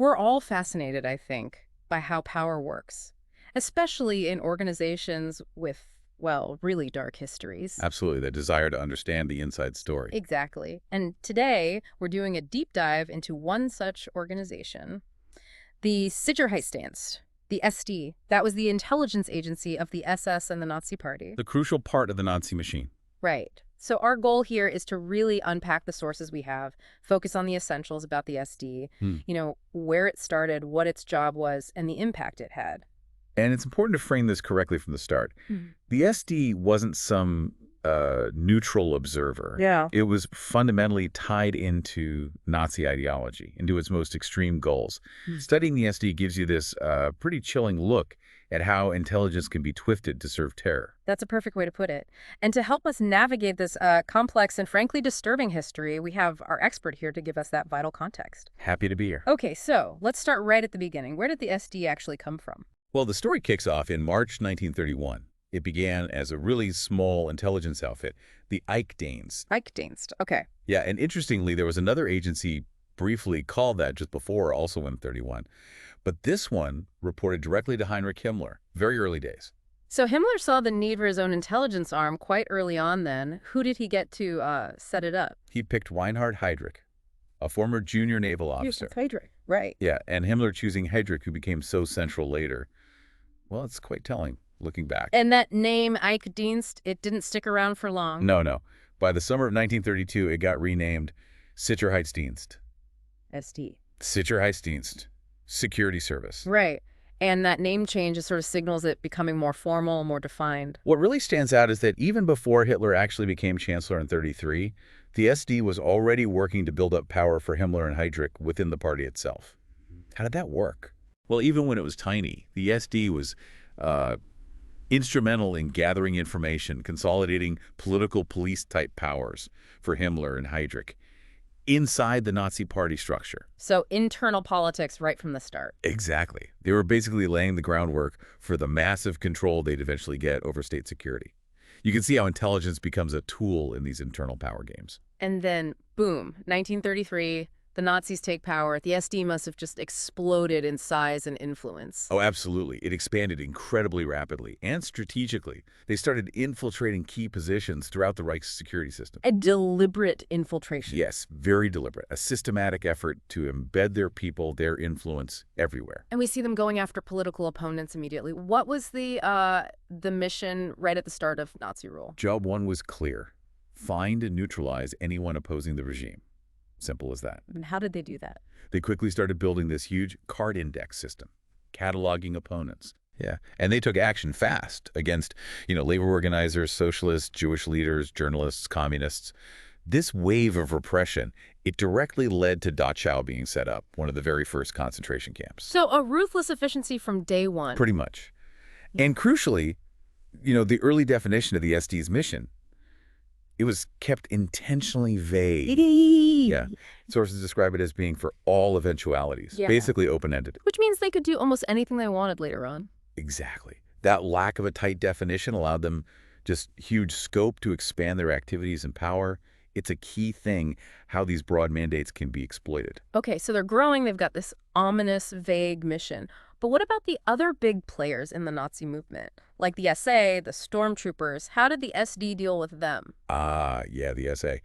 We're all fascinated, I think, by how power works, especially in organizations with, well, really dark histories. Absolutely, the desire to understand the inside story. Exactly. And today, we're doing a deep dive into one such organization, the Sicherheitsdienst, the SD. That was the intelligence agency of the SS and the Nazi Party. The crucial part of the Nazi machine. Right. So our goal here is to really unpack the sources we have, focus on the essentials about the SD, Hmm. where it started, what its job was, and the impact it had. And it's important to frame this correctly from the start. Mhm. The SD wasn't some neutral observer. Yeah. It was fundamentally tied into Nazi ideology, into its most extreme goals. Hmm. Studying the SD gives you this pretty chilling look at how intelligence can be twisted to serve terror. That's a perfect way to put it. And to help us navigate this complex and frankly disturbing history, we have our expert here to give us that vital context. Happy to be here. Okay, so let's start right at the beginning. Where did the SD actually come from? Well, the story kicks off in March 1931. It began as a really small intelligence outfit, the Eichdienst. Reichsdienst. Okay. Yeah, and interestingly, there was another agency briefly called that just before, also in 31. But this one reported directly to Heinrich Himmler, very early days. So Himmler saw the need for his own intelligence arm quite early on then. Who did he get to set it up? He picked Reinhard Heydrich, a former junior naval officer. Heydrich. Right. Yeah, and Himmler choosing Heydrich, who became so central later. Well, it's quite telling, looking back. And that name, Eichdienst, it didn't stick around for long. No. By the summer of 1932, it got renamed Sicherheitsdienst. SD. Sicherheitsdienst. Security Service. Right. And that name change is sort of signals it becoming more formal, more defined. What really stands out is that even before Hitler actually became chancellor in 33, the SD was already working to build up power for Himmler and Heydrich within the party itself. How did that work? Well, even when it was tiny, the SD was instrumental in gathering information, consolidating political police-type powers for Himmler and Heydrich inside the Nazi party structure. So internal politics right from the start. Exactly. They were basically laying the groundwork for the massive control they'd eventually get over state security. You can see how intelligence becomes a tool in these internal power games. And then, boom, 1933, the Nazis take power. The SD must have just exploded in size and influence. Oh, absolutely. It expanded incredibly rapidly and strategically. They started infiltrating key positions throughout the Reich's security system. A deliberate infiltration. Yes, very deliberate. A systematic effort to embed their people, their influence everywhere. And we see them going after political opponents immediately. What was the mission right at the start of Nazi rule? Job one was clear. Find and neutralize anyone opposing the regime. Simple as that. And how did they do that? They quickly started building this huge card index system, cataloging opponents. Yeah, and they took action fast against, labor organizers, socialists, Jewish leaders, journalists, communists. This wave of repression, it directly led to Dachau being set up, one of the very first concentration camps. So a ruthless efficiency from day one. Pretty much. And crucially, the early definition of the SD's mission, it was kept intentionally vague. Yeah. Sources describe it as being for all eventualities, Yeah. basically open-ended. Which means they could do almost anything they wanted later on. Exactly. That lack of a tight definition allowed them just huge scope to expand their activities and power. It's a key thing how these broad mandates can be exploited. Okay, so they're growing. They've got this ominous, vague mission. But what about the other big players in the Nazi movement? Like the SA, the stormtroopers. How did the SD deal with them? Yeah, the SA.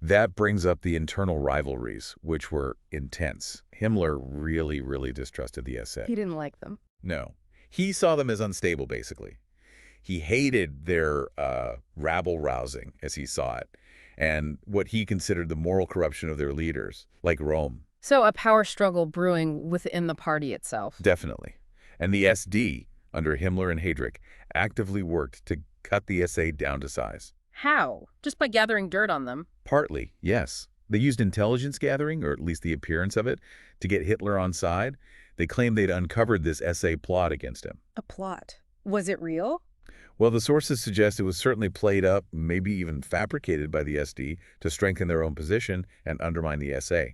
That brings up the internal rivalries, which were intense. Himmler really, really distrusted the SA. He didn't like them. No. He saw them as unstable, basically. He hated their rabble-rousing, as he saw it, and what he considered the moral corruption of their leaders, like Rome. So a power struggle brewing within the party itself. Definitely. And the SD, under Himmler and Heydrich, actively worked to cut the SA down to size. How? Just by gathering dirt on them? Partly, yes. They used intelligence gathering, or at least the appearance of it, to get Hitler on side. They claimed they'd uncovered this SA plot against him. A plot. Was it real? Well, the sources suggest it was certainly played up, maybe even fabricated by the SD to strengthen their own position and undermine the SA.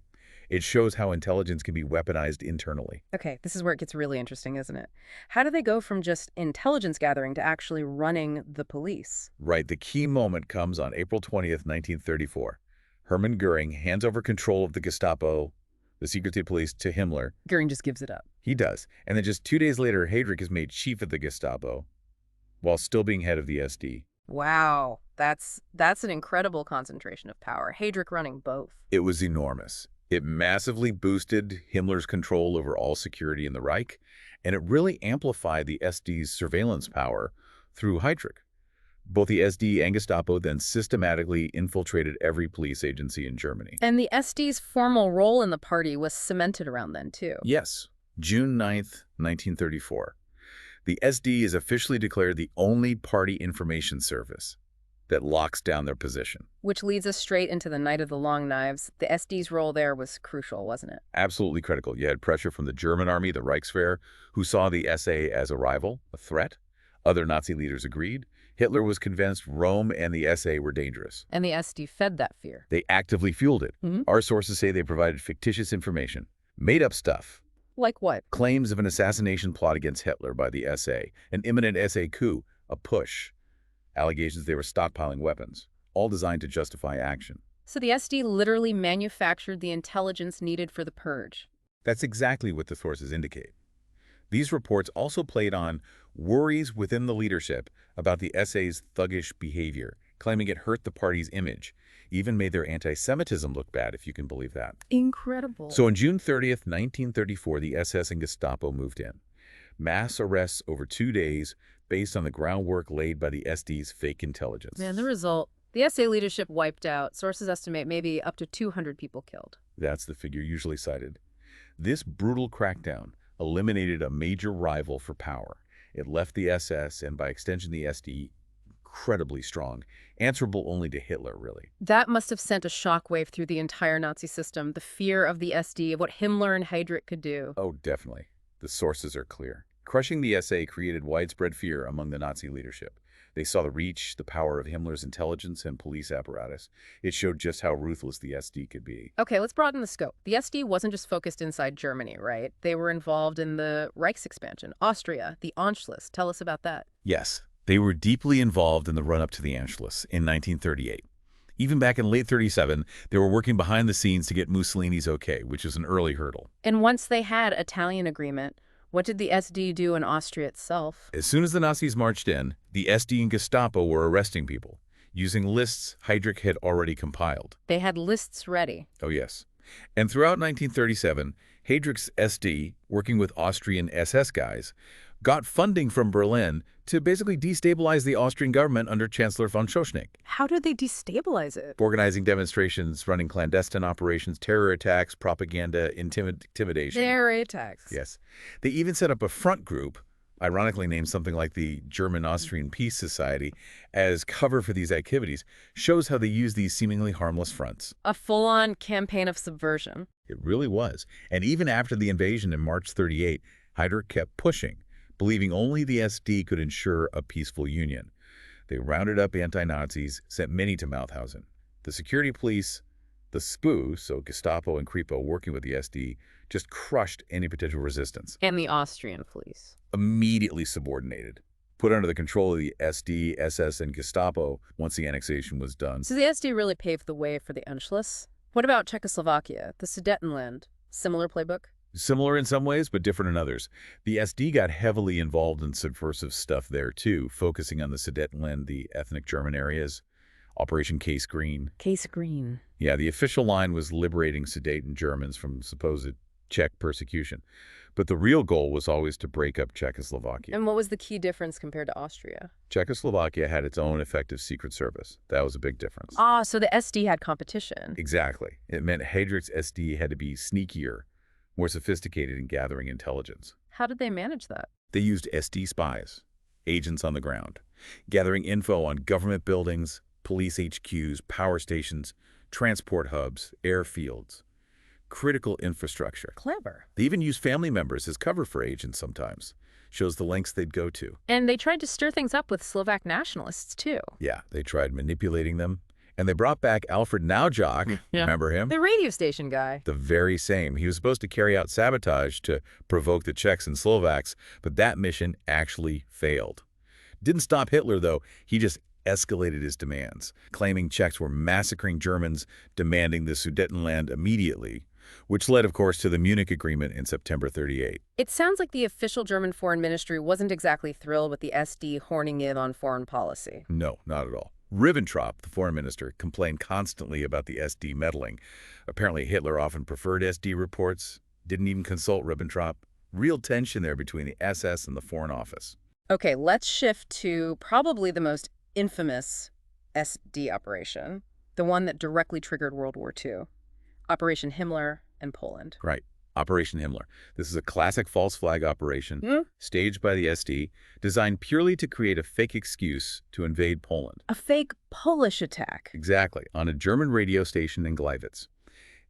It shows how intelligence can be weaponized internally. Okay, this is where it gets really interesting, isn't it? How do they go from just intelligence gathering to actually running the police? Right, the key moment comes on April 20th, 1934. Hermann Goering hands over control of the Gestapo the secrecy police, to Himmler. Goering just gives it up. He does. And then just 2 days later, Heydrich is made chief of the Gestapo while still being head of the SD. Wow, that's an incredible concentration of power. Heydrich running both. It was enormous. It massively boosted Himmler's control over all security in the Reich, and it really amplified the SD's surveillance power through Heydrich. Both the SD and Gestapo then systematically infiltrated every police agency in Germany. And the SD's formal role in the party was cemented around then, too. Yes, June 9th, 1934. The SD is officially declared the only party information service that locks down their position. Which leads us straight into the Night of the Long Knives. The SD's role there was crucial, wasn't it? Absolutely critical. You had pressure from the German army, the Reichswehr, who saw the SA as a rival, a threat. Other Nazi leaders agreed. Hitler was convinced Rome and the SA were dangerous. And the SD fed that fear. They actively fueled it. Our sources say they provided fictitious information, made up stuff. Like what? Claims of an assassination plot against Hitler by the SA, an imminent SA coup, a push. Allegations they were stockpiling weapons, all designed to justify action. So the SD literally manufactured the intelligence needed for the purge. That's exactly what the sources indicate. These reports also played on worries within the leadership about the SA's thuggish behavior, claiming it hurt the party's image, even made their anti-Semitism look bad, if you can believe that. Incredible. So on June 30th, 1934, the SS and Gestapo moved in. Mass arrests over 2 days based on the groundwork laid by the SD's fake intelligence. Man, the result, the SA leadership wiped out. Sources estimate maybe up to 200 people killed. That's the figure usually cited. This brutal crackdown eliminated a major rival for power. It left the SS, and by extension the SD, incredibly strong, answerable only to Hitler, really. That must have sent a shockwave through the entire Nazi system, the fear of the SD, of what Himmler and Heydrich could do. Oh, definitely. The sources are clear. Crushing the SA created widespread fear among the Nazi leadership. They saw the reach, the power of Himmler's intelligence and police apparatus. It showed just how ruthless the SD could be. Okay, let's broaden the scope. The SD wasn't just focused inside Germany, right? They were involved in the Reich's expansion, Austria, the Anschluss. Tell us about that. Yes, they were deeply involved in the run-up to the Anschluss in 1938. Even back in late 37, they were working behind the scenes to get Mussolini's okay, which is an early hurdle. And once they had Italian agreement, what did the SD do in Austria itself? As soon as the Nazis marched in, the SD and Gestapo were arresting people, using lists Heydrich had already compiled. They had lists ready. Oh, yes. And throughout 1937, Heydrich's SD, working with Austrian SS guys, got funding from Berlin to basically destabilize the Austrian government under Chancellor von Schuschnigg. How did they destabilize it? Organizing demonstrations, running clandestine operations, terror attacks, propaganda, intimidation. Terror attacks. Yes. They even set up a front group, ironically named something like the German-Austrian Peace Society, as cover for these activities. Shows how they use these seemingly harmless fronts. A full-on campaign of subversion. It really was. And even after the invasion in March 38, Heydrich kept pushing, believing only the SD could ensure a peaceful union. They rounded up anti-Nazis, sent many to Mauthausen. The security police, the SPU, so Gestapo and Kripo working with the SD, just crushed any potential resistance. And the Austrian police. Immediately subordinated. Put under the control of the SD, SS, and Gestapo once the annexation was done. So the SD really paved the way for the Anschluss. What about Czechoslovakia, the Sudetenland? Similar playbook? Similar in some ways, but different in others. The SD got heavily involved in subversive stuff there, too, focusing on the Sudetenland, the ethnic German areas. Operation Case Green. Case Green. Yeah, the official line was liberating Sudeten Germans from supposed Czech persecution. But the real goal was always to break up Czechoslovakia. And what was the key difference compared to Austria? Czechoslovakia had its own effective secret service. That was a big difference. Ah, so the SD had competition. Exactly. It meant Heydrich's SD had to be sneakier, more sophisticated in gathering intelligence. How did they manage that? They used SD spies, agents on the ground, gathering info on government buildings, police HQs, power stations, transport hubs, airfields, critical infrastructure. Clever. They even used family members as cover for agents sometimes. Shows the lengths they'd go to. And they tried to stir things up with Slovak nationalists, too. Yeah, they tried manipulating them. And they brought back Alfred Naujok, remember him? The radio station guy. The very same. He was supposed to carry out sabotage to provoke the Czechs and Slovaks, but that mission actually failed. Didn't stop Hitler, though. He just escalated his demands, claiming Czechs were massacring Germans, demanding the Sudetenland immediately. which led, of course, to the Munich Agreement in September 38. It sounds like the official German foreign ministry wasn't exactly thrilled with the SD horning in on foreign policy. No, not at all. Ribbentrop, the foreign minister, complained constantly about the SD meddling. Apparently, Hitler often preferred SD reports, didn't even consult Ribbentrop. Real tension there between the SS and the Foreign Office. Okay, let's shift to probably the most infamous SD operation, the one that directly triggered World War II, Operation Himmler and Poland. Right. Operation Himmler. This is a classic false flag operation staged by the SD, designed purely to create a fake excuse to invade Poland. A fake Polish attack. Exactly, on a German radio station in Gleiwitz.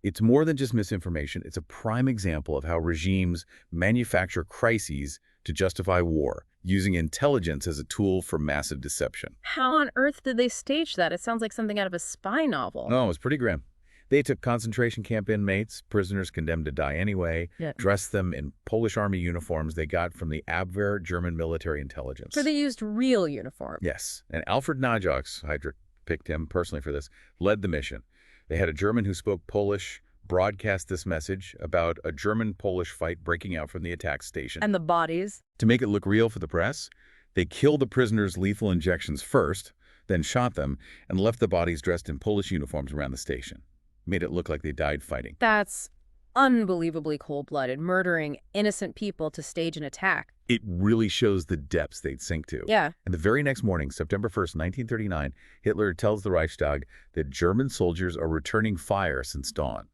It's more than just misinformation. It's a prime example of how regimes manufacture crises to justify war, using intelligence as a tool for massive deception. How on earth did they stage that? It sounds like something out of a spy novel. No, it was pretty grim. They took concentration camp inmates, prisoners condemned to die anyway, dressed them in Polish army uniforms they got from the Abwehr German military intelligence. So they used real uniforms. Yes, and Alfred Najoks, Heydrich picked him personally for this, led the mission. They had a German who spoke Polish broadcast this message about a German-Polish fight breaking out from the attack station. And the bodies? To make it look real for the press, they killed the prisoners' lethal injections first, then shot them, and left the bodies dressed in Polish uniforms around the station. Made it look like they died fighting. That's unbelievably cold-blooded, murdering innocent people to stage an attack. It really shows the depths they'd sink to. Yeah. And the very next morning, September 1st, 1939, Hitler tells the Reichstag that German soldiers are returning fire since dawn.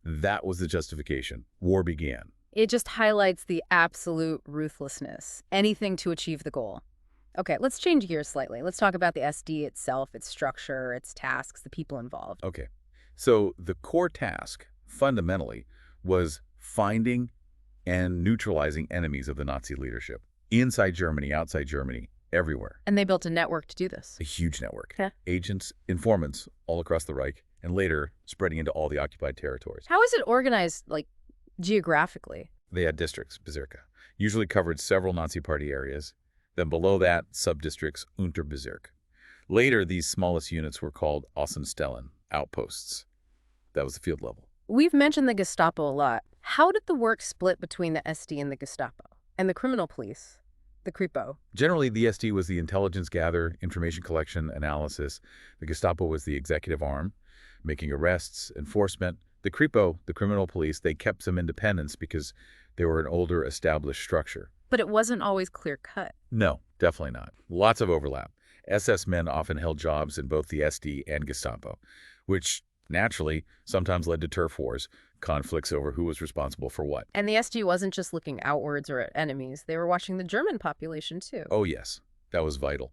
That was the justification. War began. It just highlights the absolute ruthlessness. Anything to achieve the goal. Okay, let's change gears slightly. Let's talk about the SD itself, its structure, its tasks, the people involved. Okay. So the core task, fundamentally, was finding and neutralizing enemies of the Nazi leadership. Inside Germany, outside Germany, everywhere. And they built a network to do this. A huge network. Yeah. Agents, informants all across the Reich, and later spreading into all the occupied territories. How is it organized, like, geographically? They had districts, Bezirke, usually covered several Nazi Party areas. Then below that, sub-districts, Unterbezirk. Later, these smallest units were called Außenstellen, outposts. That was the field level. We've mentioned the Gestapo a lot. How did the work split between the SD and the Gestapo? And the criminal police, the Kripo? Generally, the SD was the intelligence gather, information collection, analysis. The Gestapo was the executive arm, making arrests, enforcement. The Kripo, the criminal police, they kept some independence because they were an older, established structure. But it wasn't always clear-cut. No, definitely not. Lots of overlap. SS men often held jobs in both the SD and Gestapo, which naturally sometimes led to turf wars, conflicts over who was responsible for what. And the SD wasn't just looking outwards or at enemies. They were watching the German population, too. Oh, yes. That was vital.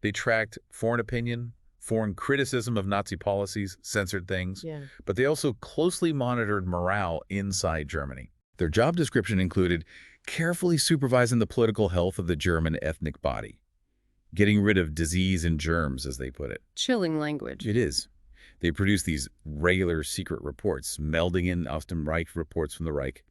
They tracked foreign opinion, foreign criticism of Nazi policies, censored things, but they also closely monitored morale inside Germany. Their job description included carefully supervising the political health of the German ethnic body, getting rid of disease and germs, as they put it. Chilling language. It is. They produced these regular secret reports, melding in Aus dem Reich reports from the Reich.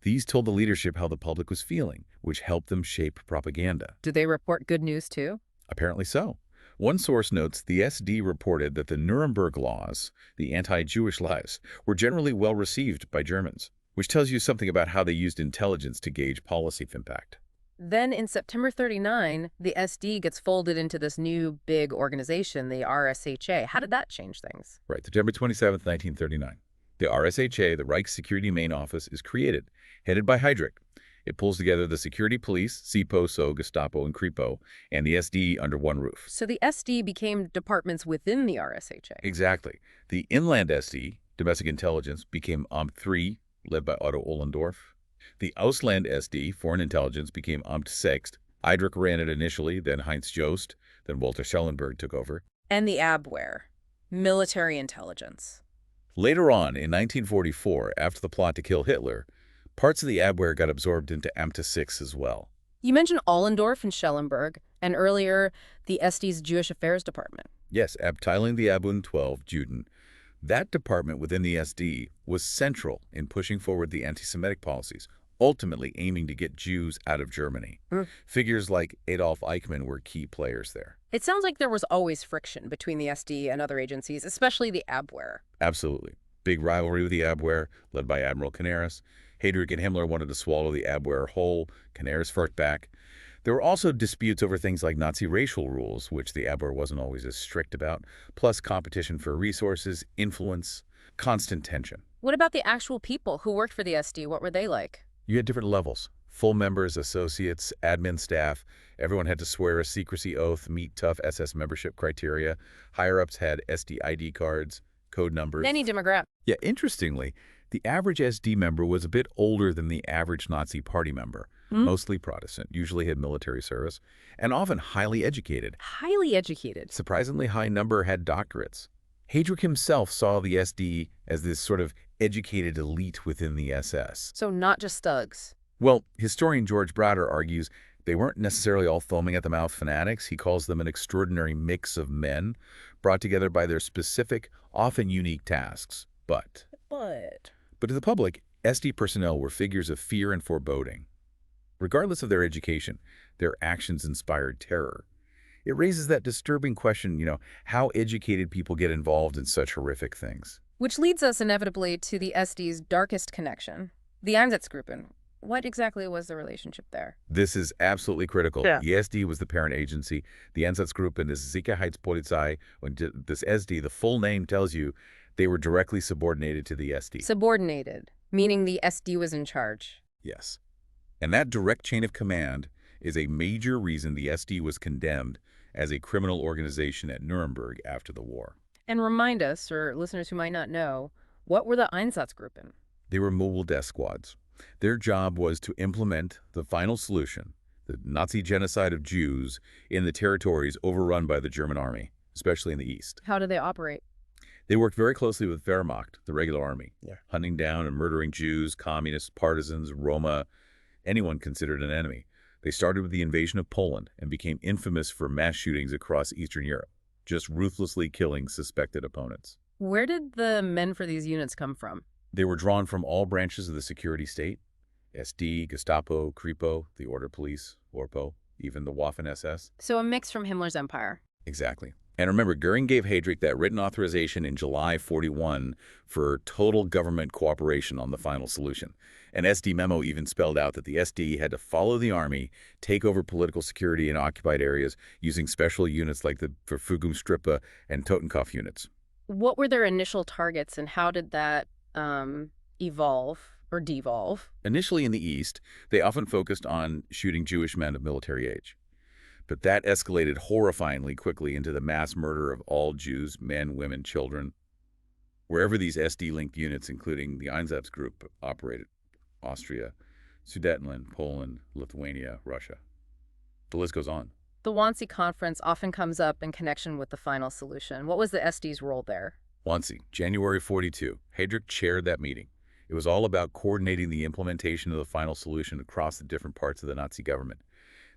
These told the leadership how the public was feeling, which helped them shape propaganda. Do they report good news, too? Apparently so. One source notes the SD reported that the Nuremberg laws, the anti-Jewish laws, were generally well received by Germans, which tells you something about how they used intelligence to gauge policy impact. Then in September 39, the SD gets folded into this new big organization, the RSHA. How did that change things? Right, September 27th, 1939. The RSHA, the Reich Security Main Office, is created, headed by Heydrich. It pulls together the security police, SIPO, so Gestapo, and Kripo, and the SD under one roof. So the SD became departments within the RSHA. Exactly. The Inland SD, Domestic Intelligence, became Amt 3, led by Otto Ohlendorf. The Ausland SD, Foreign Intelligence, became Amt 6. Heydrich ran it initially, then Heinz Jost, then Walter Schellenberg took over. And the Abwehr, Military Intelligence. Later on, in 1944, after the plot to kill Hitler, parts of the Abwehr got absorbed into Amt 6 as well. You mentioned Ohlendorf and Schellenberg, and earlier, the SD's Jewish Affairs Department. Yes, Abteilung die Abund 12, Juden. That department within the SD was central in pushing forward the anti-Semitic policies, ultimately aiming to get Jews out of Germany. Figures like Adolf Eichmann were key players there. It sounds like there was always friction between the SD and other agencies, especially the Abwehr. Absolutely. Big rivalry with the Abwehr, led by Admiral Canaris. Heydrich and Himmler wanted to swallow the Abwehr whole. Canaris fought back. There were also disputes over things like Nazi racial rules, which the Abwehr wasn't always as strict about, plus competition for resources, influence, constant tension. What about the actual people who worked for the SD? What were they like? You had different levels. Full members, associates, admin staff. Everyone had to swear a secrecy oath, meet tough SS membership criteria. Higher-ups had SD ID cards, code numbers. Any demographic. Yeah, interestingly, the average SD member was a bit older than the average Nazi party member. Mostly Protestant, usually had military service, and often highly educated. Highly educated. Surprisingly high number had doctorates. Heydrich himself saw the SD as this sort of educated elite within the SS. So not just thugs. Well, historian George Browder argues they weren't necessarily all foaming-at-the-mouth fanatics. He calls them an extraordinary mix of men, brought together by their specific, often unique tasks. But to the public, SD personnel were figures of fear and foreboding. Regardless of their education, their actions inspired terror. It raises that disturbing question, how educated people get involved in such horrific things. Which leads us inevitably to the SD's darkest connection, the Einsatzgruppen. What exactly was the relationship there? This is absolutely critical. Yeah. The SD was the parent agency. The Einsatzgruppen is Sicherheitspolizei. When this SD, the full name tells you they were directly subordinated to the SD. Subordinated, meaning the SD was in charge. Yes. And that direct chain of command is a major reason the SD was condemned as a criminal organization at Nuremberg after the war. And remind us, or listeners who might not know, what were the Einsatzgruppen? They were mobile death squads. Their job was to implement the final solution, the Nazi genocide of Jews in the territories overrun by the German army, especially in the east. How do they operate? They worked very closely with Wehrmacht, the regular army, hunting down and murdering Jews, communists, partisans, Roma, anyone considered an enemy. They started with the invasion of Poland and became infamous for mass shootings across Eastern Europe, just ruthlessly killing suspected opponents. Where did the men for these units come from? They were drawn from all branches of the security state, SD, Gestapo, Kripo, the Order Police, Orpo, even the Waffen-SS. So a mix from Himmler's empire. Exactly. And remember, Goering gave Heydrich that written authorization in July 41 for total government cooperation on the final solution. An SD memo even spelled out that the SD had to follow the army, take over political security in occupied areas using special units like the Verfügungstruppe and Totenkopf units. What were their initial targets and how did that evolve or devolve? Initially in the East, they often focused on shooting Jewish men of military age. But that escalated horrifyingly quickly into the mass murder of all Jews, men, women, children, wherever these SD-linked units, including the Einsatzgruppe, operated. Austria, Sudetenland, Poland, Lithuania, Russia. The list goes on. The Wannsee Conference often comes up in connection with the final solution. What was the SD's role there? Wannsee, January 42. Heydrich chaired that meeting. It was all about coordinating the implementation of the final solution across the different parts of the Nazi government.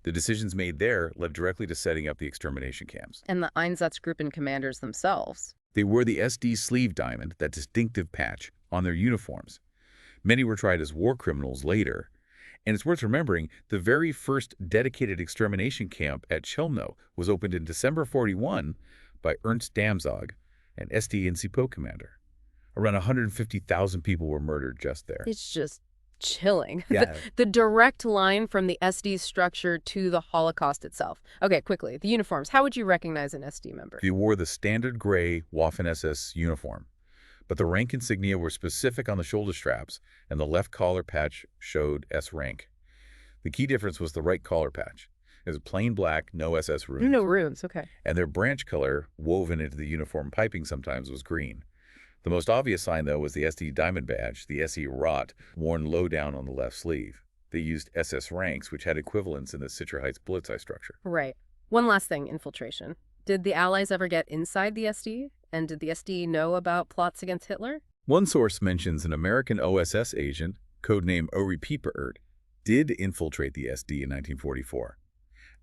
The decisions made there led directly to setting up the extermination camps. And the Einsatzgruppen commanders themselves. They wore the SD sleeve diamond, that distinctive patch, on their uniforms. Many were tried as war criminals later. And it's worth remembering, the very first dedicated extermination camp at Chelmno was opened in December 41 by Ernst Damzog, an SD NCPO commander. Around 150,000 people were murdered just there. It's just chilling. Yeah. The direct line from the SD structure to the Holocaust itself. Okay, quickly, the uniforms. How would you recognize an SD member? They wore the standard gray Waffen-SS uniform, but the rank insignia were specific on the shoulder straps, and the left collar patch showed S rank. The key difference was the right collar patch. It was plain black, no SS runes. No runes, okay. And their branch color, woven into the uniform piping sometimes, was green. The most obvious sign, though, was the SD diamond badge, the SE Rot, worn low down on the left sleeve. They used SS ranks, which had equivalents in the Sicherheitspolizei structure. Right. One last thing, infiltration. Did the Allies ever get inside the SD? And did the SD know about plots against Hitler? One source mentions an American OSS agent, codenamed Uri Pieperert, did infiltrate the SD in 1944.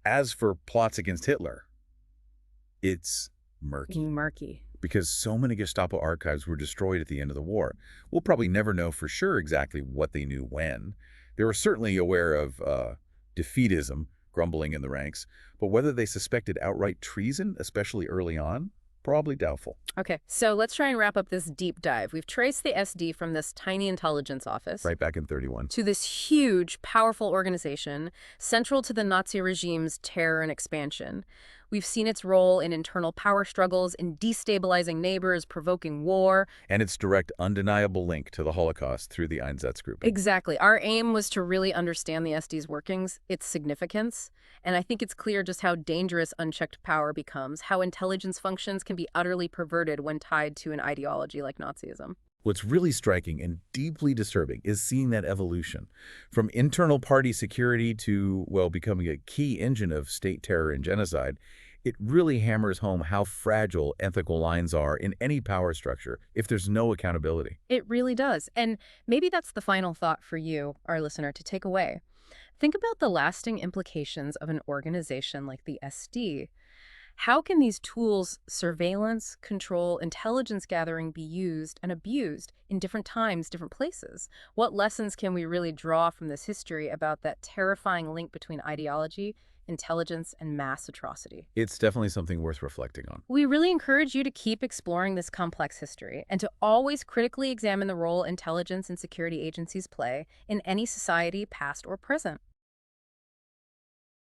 As for plots against Hitler, it's murky. Murky. Because so many Gestapo archives were destroyed at the end of the war. We'll probably never know for sure exactly what they knew when. They were certainly aware of defeatism, grumbling in the ranks, but whether they suspected outright treason, especially early on, Probably doubtful. Okay, so let's try and wrap up this deep dive. We've traced the SD from this tiny intelligence office Right back in 31. to this huge, powerful organization central to the Nazi regime's terror and expansion. We've seen its role in internal power struggles, in destabilizing neighbors, provoking war. And its direct, undeniable link to the Holocaust through the Einsatzgruppen. Exactly. Our aim was to really understand the SD's workings, its significance, and I think it's clear just how dangerous unchecked power becomes, how intelligence functions can be utterly perverted when tied to an ideology like Nazism. What's really striking and deeply disturbing is seeing that evolution from internal party security to, well, becoming a key engine of state terror and genocide. It really hammers home how fragile ethical lines are in any power structure if there's no accountability. It really does. And maybe that's the final thought for you, our listener, to take away. Think about the lasting implications of an organization like the SD. How can these tools, surveillance, control, intelligence gathering, be used and abused in different times, different places? What lessons can we really draw from this history about that terrifying link between ideology, intelligence, and mass atrocity? It's definitely something worth reflecting on. We really encourage you to keep exploring this complex history and to always critically examine the role intelligence and security agencies play in any society, past or present.